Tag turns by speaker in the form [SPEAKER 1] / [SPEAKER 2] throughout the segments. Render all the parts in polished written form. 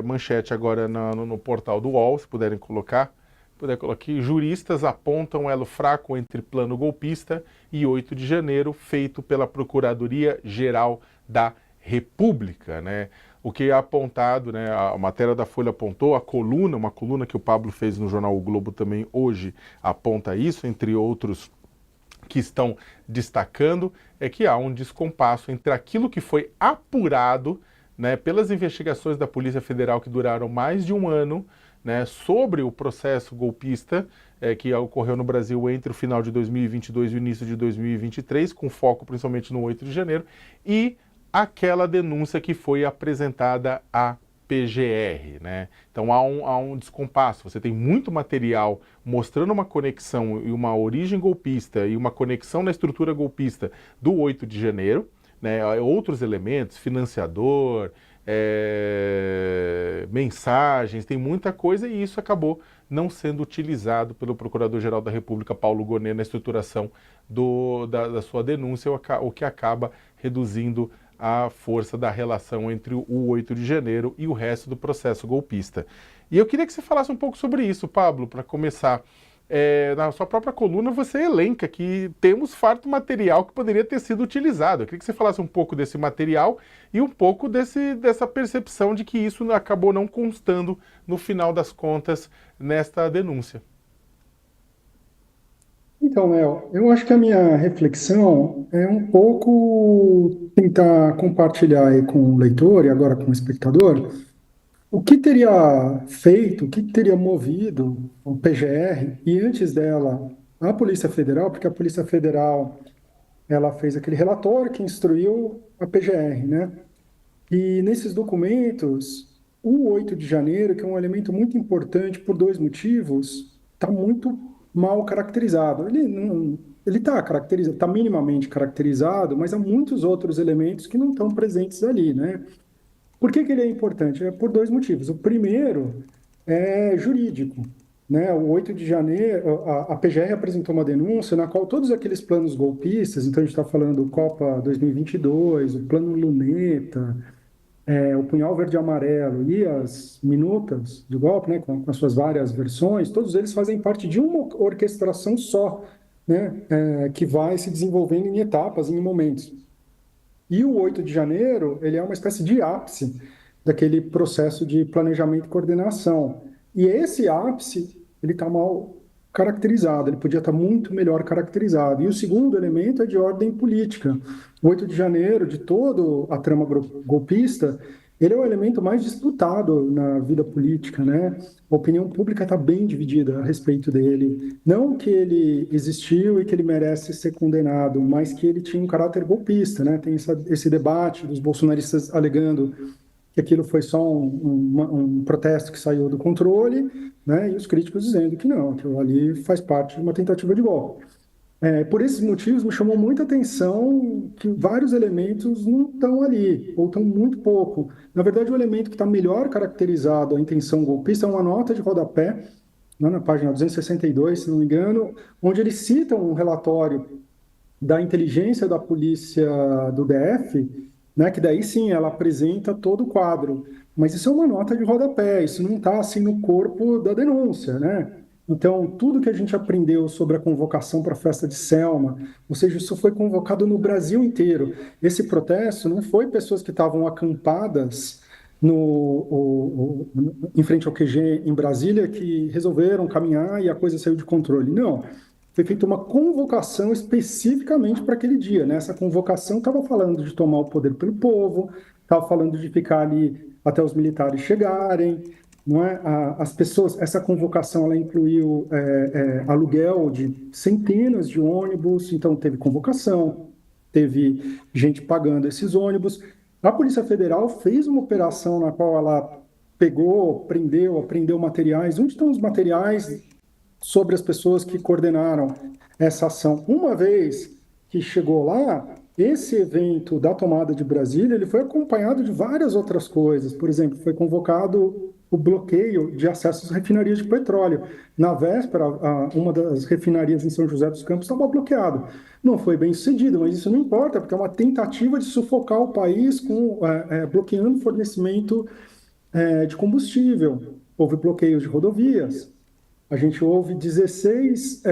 [SPEAKER 1] manchete agora no portal do UOL, se puderem colocar. Puder colocar aqui, juristas apontam elo fraco entre plano golpista e 8 de janeiro, feito pela Procuradoria-Geral da República, né? O que é apontado, né, a matéria da Folha apontou, uma coluna que o Pablo fez no jornal O Globo também hoje aponta isso, entre outros que estão destacando, é que há um descompasso entre aquilo que foi apurado, né, pelas investigações da Polícia Federal que duraram mais de um ano, né, sobre o processo golpista que ocorreu no Brasil entre o final de 2022 e o início de 2023, com foco principalmente no 8 de janeiro, e aquela denúncia que foi apresentada à PGR, né? Então há um descompasso. Você tem muito material mostrando uma conexão e uma origem golpista e uma conexão na estrutura golpista do 8 de janeiro, né? Outros elementos, financiador, mensagens, tem muita coisa e isso acabou não sendo utilizado pelo Procurador-Geral da República, Paulo Gonet, na estruturação da sua denúncia, o que acaba reduzindo a força da relação entre o 8 de janeiro e o resto do processo golpista. E eu queria que você falasse um pouco sobre isso, Pablo, para começar. Na sua própria coluna você elenca que temos farto material que poderia ter sido utilizado. Eu queria que você falasse um pouco desse material e um pouco dessa percepção de que isso acabou não constando no final das contas nesta denúncia.
[SPEAKER 2] Então, Léo, eu acho que a minha reflexão é um pouco tentar compartilhar aí com o leitor e agora com o espectador o que teria feito, o que teria movido o PGR e antes dela a Polícia Federal, porque a Polícia Federal ela fez aquele relatório que instruiu a PGR, né? E nesses documentos, o 8 de janeiro, que é um elemento muito importante por dois motivos, está muito mal caracterizado. Ele não, ele está caracterizado, está minimamente caracterizado, mas há muitos outros elementos que não estão presentes ali, né? Por que que ele é importante? É por dois motivos. O primeiro é jurídico, né? O 8 de janeiro, a PGR apresentou uma denúncia na qual todos aqueles planos golpistas, então a gente está falando do Copa 2022, o Plano Luneta, o Punhal Verde e Amarelo e as minutas do golpe, né, com as suas várias versões, todos eles fazem parte de uma orquestração só, né, que vai se desenvolvendo em etapas, em momentos. E o 8 de janeiro, ele é uma espécie de ápice daquele processo de planejamento e coordenação. E esse ápice, ele está mal caracterizado, ele podia estar muito melhor caracterizado. E o segundo elemento é de ordem política. O 8 de janeiro, de toda a trama golpista, ele é o elemento mais disputado na vida política, né? A opinião pública está bem dividida a respeito dele. Não que ele existiu e que ele merece ser condenado, mas que ele tinha um caráter golpista, né? Tem esse debate dos bolsonaristas alegando que aquilo foi só um protesto que saiu do controle, né? E os críticos dizendo que não, que ali faz parte de uma tentativa de golpe. Por esses motivos, me chamou muita atenção que vários elementos não estão ali, ou estão muito pouco. Na verdade, o elemento que está melhor caracterizado a intenção golpista é uma nota de rodapé, lá na página 262, se não me engano, onde eles citam um relatório da inteligência da polícia do DF, né, que daí sim ela apresenta todo o quadro. Mas isso é uma nota de rodapé, isso não está assim no corpo da denúncia, né? Então, tudo que a gente aprendeu sobre a convocação para a festa de Selma, ou seja, isso foi convocado no Brasil inteiro. Esse protesto não foi pessoas que estavam acampadas em frente ao QG em Brasília que resolveram caminhar e a coisa saiu de controle. Não, foi feita uma convocação especificamente para aquele dia, né? Essa convocação estava falando de tomar o poder pelo povo, estava falando de ficar ali até os militares chegarem, não é? As pessoas, essa convocação ela incluiu aluguel de centenas de ônibus, então teve convocação, teve gente pagando esses ônibus. A Polícia Federal fez uma operação na qual ela pegou, prendeu, apreendeu materiais. Onde estão os materiais sobre as pessoas que coordenaram essa ação? Uma vez que chegou lá, esse evento da tomada de Brasília, ele foi acompanhado de várias outras coisas. Por exemplo, foi convocado o bloqueio de acesso às refinarias de petróleo. Na véspera, uma das refinarias em São José dos Campos estava bloqueada. Não foi bem sucedido, mas isso não importa, porque é uma tentativa de sufocar o país bloqueando o fornecimento de combustível, houve bloqueios de rodovias. A gente houve 16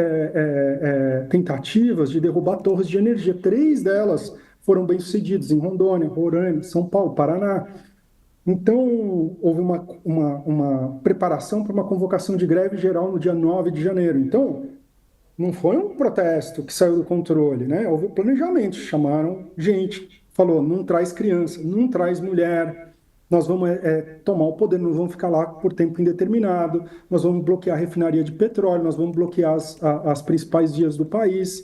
[SPEAKER 2] tentativas de derrubar torres de energia. 3 delas foram bem-sucedidas em Rondônia, Roraima, São Paulo, Paraná. Então, houve uma preparação para uma convocação de greve geral no dia 9 de janeiro. Então, não foi um protesto que saiu do controle, né? Houve planejamento, chamaram gente, falou, não traz criança, não traz mulher, nós vamos tomar o poder, não vamos ficar lá por tempo indeterminado, nós vamos bloquear a refinaria de petróleo, nós vamos bloquear as principais vias do país,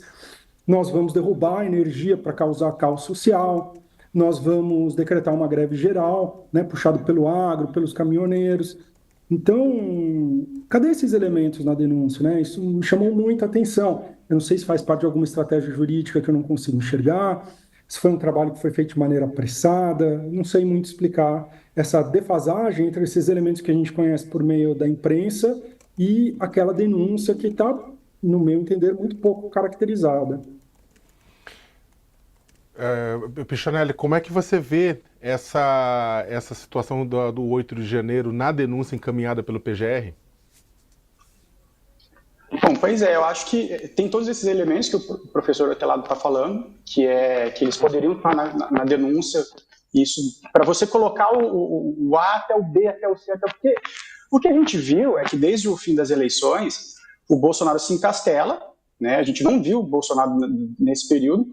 [SPEAKER 2] nós vamos derrubar a energia para causar caos social, nós vamos decretar uma greve geral, né, puxado pelo agro, pelos caminhoneiros. Então, cadê esses elementos na denúncia, né? Isso me chamou muita atenção. Eu não sei se faz parte de alguma estratégia jurídica que eu não consigo enxergar, se foi um trabalho que foi feito de maneira apressada, não sei muito explicar essa defasagem entre esses elementos que a gente conhece por meio da imprensa e aquela denúncia que está, no meu entender, muito pouco caracterizada.
[SPEAKER 1] Pichanelli, como é que você vê essa situação do 8 de janeiro na denúncia encaminhada pelo PGR?
[SPEAKER 3] Bom, pois é, eu acho que tem todos esses elementos que o professor Otelado está falando, que eles poderiam estar na denúncia, isso para você colocar o A até o B, até o C, até o Q. O que a gente viu é que desde o fim das eleições, o Bolsonaro se encastela, né? A gente não viu o Bolsonaro nesse período,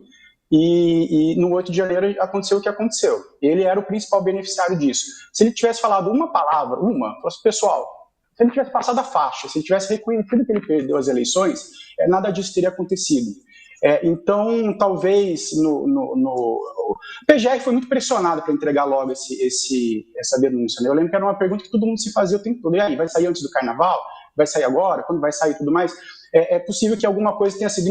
[SPEAKER 3] e no 8 de janeiro aconteceu o que aconteceu. Ele era o principal beneficiário disso. Se ele tivesse falado uma palavra, fosse pessoal, se ele tivesse passado a faixa, se ele tivesse reconhecido que ele perdeu as eleições, nada disso teria acontecido. Então, talvez o PGR foi muito pressionado para entregar logo essa denúncia. Né? Eu lembro que era uma pergunta que todo mundo se fazia o tempo todo. E aí, vai sair antes do carnaval? Vai sair agora? Quando vai sair e tudo mais? É possível que alguma coisa tenha sido...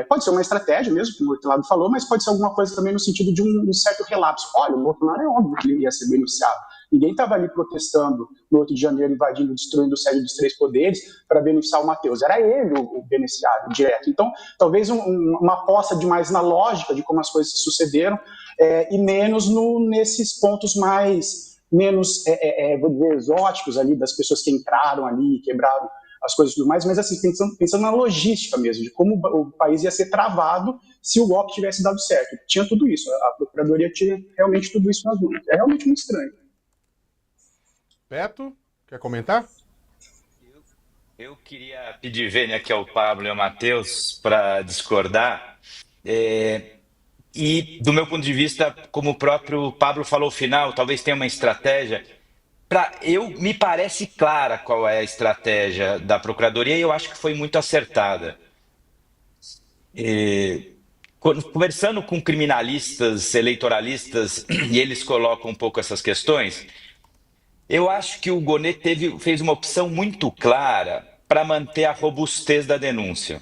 [SPEAKER 3] pode ser uma estratégia mesmo, como o outro lado falou, mas pode ser alguma coisa também no sentido de um certo relapso. Olha, o Bolsonaro é óbvio que ele ia ser beneficiado. Ninguém estava ali protestando no 8 de janeiro, invadindo, destruindo o sede dos três poderes para beneficiar o Matheus. Era ele o beneficiário direto. Então, talvez uma aposta demais na lógica de como as coisas se sucederam e menos nesses pontos menos vou dizer, exóticos ali, das pessoas que entraram ali, quebraram as coisas e tudo mais, mas assim, pensando na logística mesmo, de como o país ia ser travado se o golpe tivesse dado certo. Tinha tudo isso, a Procuradoria tinha realmente tudo isso nas mãos. É realmente muito estranho.
[SPEAKER 1] Beto, quer comentar?
[SPEAKER 4] Eu queria pedir vênia aqui ao Pablo e ao Matheus para discordar. E, do meu ponto de vista, como o próprio Pablo falou no final, talvez tenha uma estratégia. Me parece clara qual é a estratégia da Procuradoria e eu acho que foi muito acertada. Conversando com criminalistas, eleitoralistas, e eles colocam um pouco essas questões, eu acho que o Gonê fez uma opção muito clara para manter a robustez da denúncia.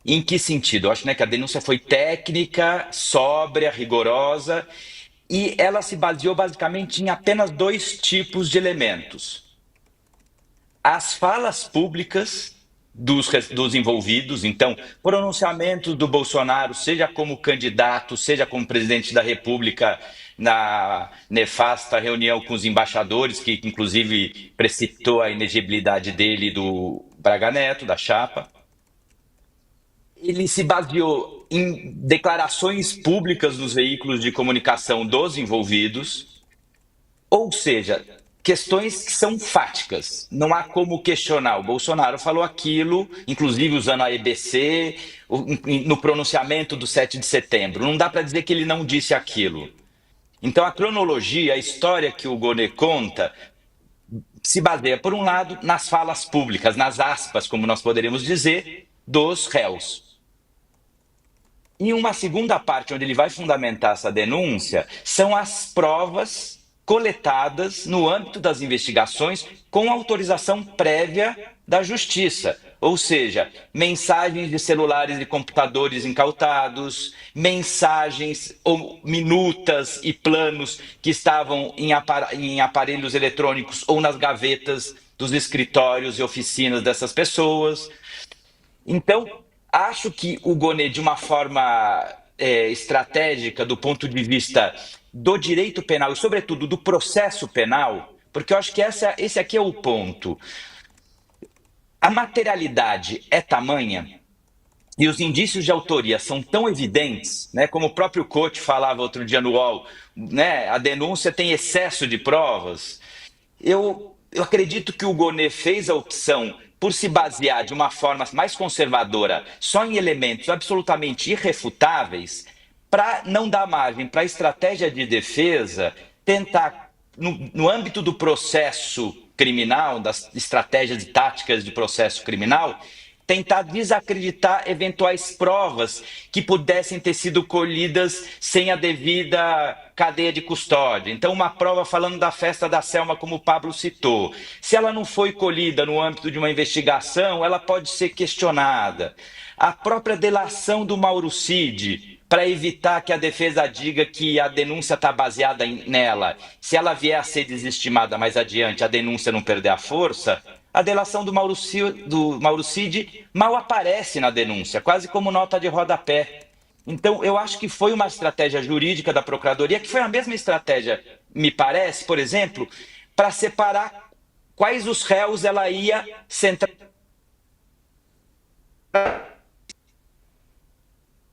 [SPEAKER 4] Em que sentido? Eu acho, né, que a denúncia foi técnica, sóbria, rigorosa, e ela se baseou basicamente em apenas dois tipos de elementos. As falas públicas dos envolvidos, então, pronunciamentos do Bolsonaro, seja como candidato, seja como presidente da República, na nefasta reunião com os embaixadores, que inclusive precipitou a inegibilidade dele e do Braga Neto, da chapa. Ele se baseou em declarações públicas nos veículos de comunicação dos envolvidos, ou seja, questões que são fáticas, não há como questionar. O Bolsonaro falou aquilo, inclusive usando a EBC, no pronunciamento do 7 de setembro. Não dá para dizer que ele não disse aquilo. Então a cronologia, a história que o Gonê conta, se baseia, por um lado, nas falas públicas, nas aspas, como nós poderíamos dizer, dos réus. E uma segunda parte, onde ele vai fundamentar essa denúncia, são as provas coletadas no âmbito das investigações com autorização prévia da Justiça. Ou seja, mensagens de celulares e computadores incautados, mensagens ou minutas e planos que estavam em aparelhos eletrônicos ou nas gavetas dos escritórios e oficinas dessas pessoas. Então, acho que o Gonê, de uma forma estratégica, do ponto de vista do direito penal e, sobretudo, do processo penal, porque eu acho que esse aqui é o ponto. A materialidade é tamanha e os indícios de autoria são tão evidentes, né, como o próprio Cote falava outro dia no UOL, né, a denúncia tem excesso de provas. Eu acredito que o Gonê fez a opção por se basear de uma forma mais conservadora só em elementos absolutamente irrefutáveis para não dar margem para a estratégia de defesa tentar, no âmbito do processo criminal, das estratégias e táticas de processo criminal, tentar desacreditar eventuais provas que pudessem ter sido colhidas sem a devida cadeia de custódia. Então, uma prova falando da festa da Selma, como o Pablo citou. Se ela não foi colhida no âmbito de uma investigação, ela pode ser questionada. A própria delação do Mauro Cid, para evitar que a defesa diga que a denúncia está baseada nela. Se ela vier a ser desestimada mais adiante, a denúncia não perder a força, a delação do Mauro Cid mal aparece na denúncia, quase como nota de rodapé. Então, eu acho que foi uma estratégia jurídica da Procuradoria, que foi a mesma estratégia, me parece, por exemplo, para separar quais os réus ela ia centrar.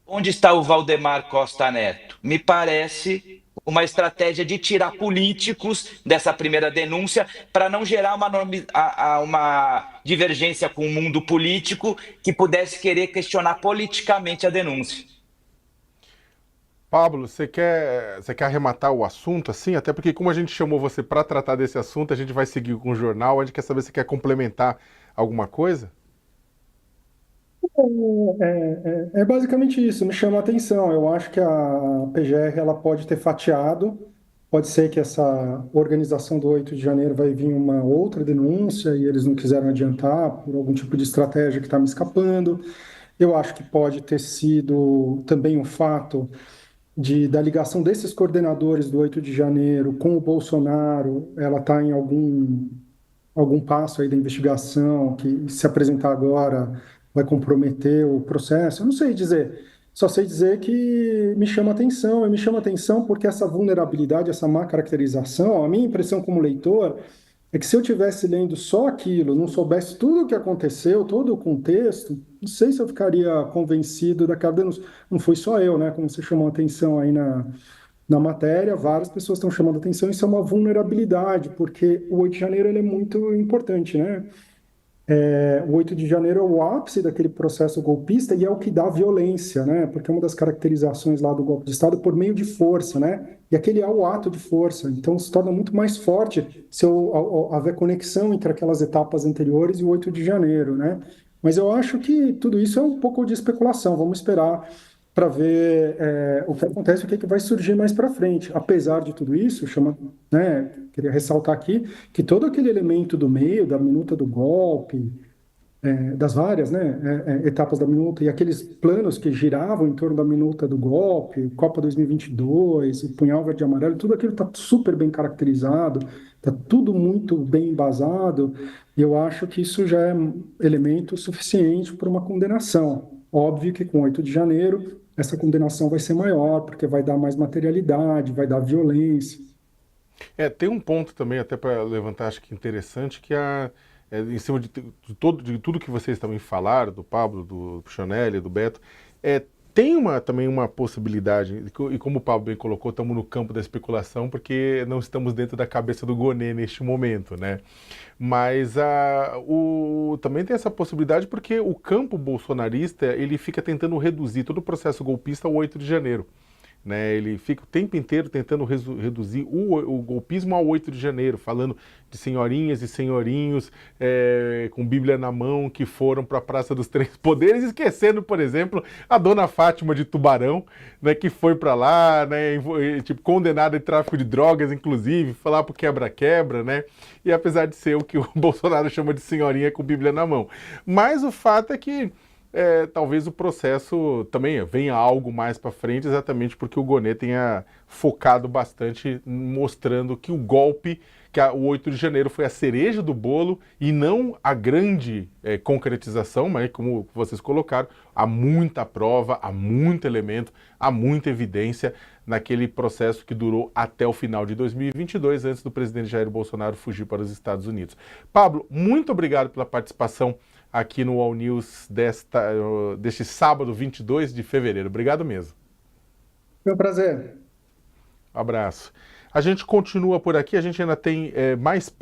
[SPEAKER 4] Onde está o Valdemar Costa Neto? Me parece uma estratégia de tirar políticos dessa primeira denúncia para não gerar uma divergência com o mundo político que pudesse querer questionar politicamente a denúncia.
[SPEAKER 1] Pablo, você quer arrematar o assunto assim? Até porque como a gente chamou você para tratar desse assunto, a gente vai seguir com o jornal. A gente quer saber se quer complementar alguma coisa?
[SPEAKER 2] É basicamente isso, me chama a atenção. Eu acho que a PGR ela pode ter fatiado, pode ser que essa organização do 8 de janeiro vai vir uma outra denúncia e eles não quiseram adiantar por algum tipo de estratégia que está me escapando. Eu acho que pode ter sido também o fato da ligação desses coordenadores do 8 de janeiro com o Bolsonaro, ela está em algum passo aí da investigação que, se apresentar agora, vai comprometer o processo. Eu não sei dizer, só sei dizer que me chama atenção, e me chama atenção porque essa vulnerabilidade, essa má caracterização, a minha impressão como leitor é que se eu tivesse lendo só aquilo, não soubesse tudo o que aconteceu, todo o contexto, não sei se eu ficaria convencido daquela denúncia. Não foi só eu, né? Como você chamou a atenção aí na matéria, várias pessoas estão chamando atenção, isso é uma vulnerabilidade, porque o 8 de janeiro ele é muito importante, né? O 8 de janeiro é o ápice daquele processo golpista e é o que dá violência, né? Porque é uma das caracterizações lá do golpe de Estado por meio de força, né? E aquele é o ato de força, então se torna muito mais forte se houver conexão entre aquelas etapas anteriores e o 8 de janeiro, né? Mas eu acho que tudo isso é um pouco de especulação, vamos esperar para ver o que acontece, o que vai surgir mais para frente. Apesar de tudo isso, queria ressaltar aqui que todo aquele elemento do meio, da minuta do golpe, das várias, etapas da minuta e aqueles planos que giravam em torno da minuta do golpe, Copa 2022, o punhal verde e amarelo, tudo aquilo está super bem caracterizado, está tudo muito bem embasado, e eu acho que isso já é elemento suficiente para uma condenação. Óbvio que com 8 de janeiro essa condenação vai ser maior, porque vai dar mais materialidade, vai dar violência.
[SPEAKER 1] Tem um ponto também, até para levantar, acho que interessante, que em cima de tudo que vocês também falaram, do Pablo, do Puccinelli, do Beto, tem também uma possibilidade, e como o Pablo bem colocou, estamos no campo da especulação, porque não estamos dentro da cabeça do Gonê neste momento, né? Mas também tem essa possibilidade porque o campo bolsonarista ele fica tentando reduzir todo o processo golpista ao 8 de janeiro. Né, ele fica o tempo inteiro tentando reduzir o golpismo ao 8 de janeiro, falando de senhorinhas e senhorinhos com Bíblia na mão que foram para a Praça dos Três Poderes, esquecendo, por exemplo, a dona Fátima de Tubarão, né, que foi para lá, né, condenada em tráfico de drogas, inclusive, falar pro quebra-quebra, né, e apesar de ser o que o Bolsonaro chama de senhorinha com Bíblia na mão. Mas o fato é que talvez o processo também venha algo mais para frente, exatamente porque o Gonê tenha focado bastante mostrando que o golpe, o 8 de janeiro foi a cereja do bolo e não a grande concretização, mas como vocês colocaram, há muita prova, há muito elemento, há muita evidência, naquele processo que durou até o final de 2022, antes do presidente Jair Bolsonaro fugir para os Estados Unidos. Pablo, muito obrigado pela participação aqui no All News deste sábado, 22 de fevereiro. Obrigado mesmo.
[SPEAKER 2] Foi um prazer.
[SPEAKER 1] Um abraço. A gente continua por aqui, a gente ainda tem mais pautas.